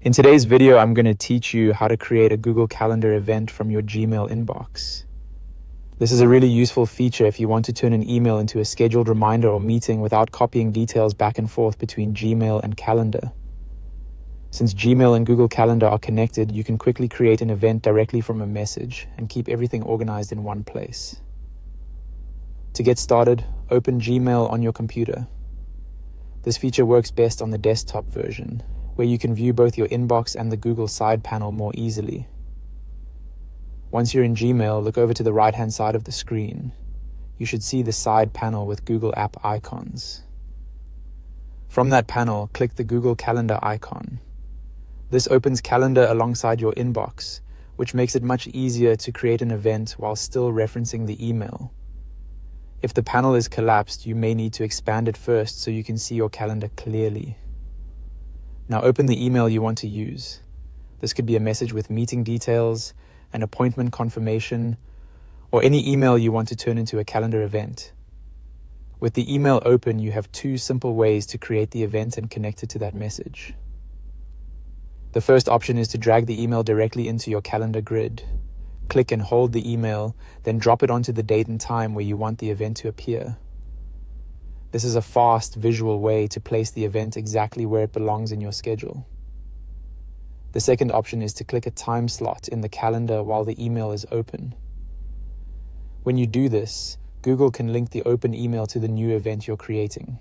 In today's video, I'm going to teach you how to create a Google Calendar event from your Gmail inbox. This is a really useful feature if you want to turn an email into a scheduled reminder or meeting without copying details back and forth between Gmail and Calendar. Since Gmail and Google Calendar are connected, you can quickly create an event directly from a message and keep everything organized in one place. To get started, open Gmail on your computer. This feature works best on the desktop version, where you can view both your inbox and the Google side panel more easily. Once you're in Gmail, look over to the right-hand side of the screen. You should see the side panel with Google app icons. From that panel, click the Google Calendar icon. This opens Calendar alongside your inbox, which makes it much easier to create an event while still referencing the email. If the panel is collapsed, you may need to expand it first so you can see your calendar clearly. Now open the email you want to use. This could be a message with meeting details, an appointment confirmation, or any email you want to turn into a calendar event. With the email open, you have two simple ways to create the event and connect it to that message. The first option is to drag the email directly into your calendar grid. Click and hold the email, then drop it onto the date and time where you want the event to appear. This is a fast, visual way to place the event exactly where it belongs in your schedule. The second option is to click a time slot in the calendar while the email is open. When you do this, Google can link the open email to the new event you're creating.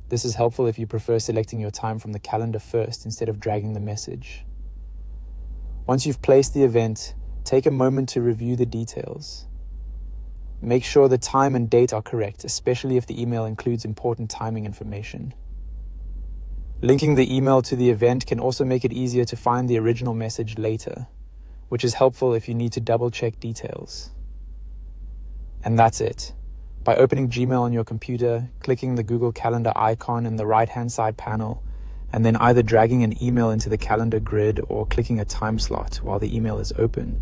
This is helpful if you prefer selecting your time from the calendar first instead of dragging the message. Once you've placed the event, take a moment to review the details. Make sure the time and date are correct, especially if the email includes important timing information. Linking the email to the event can also make it easier to find the original message later, which is helpful if you need to double-check details. And that's it. By opening Gmail on your computer, clicking the Google Calendar icon in the right-hand side panel, and then either dragging an email into the calendar grid or clicking a time slot while the email is open,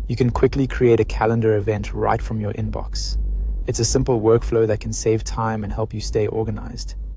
you can quickly create a calendar event right from your inbox. It's a simple workflow that can save time and help you stay organized.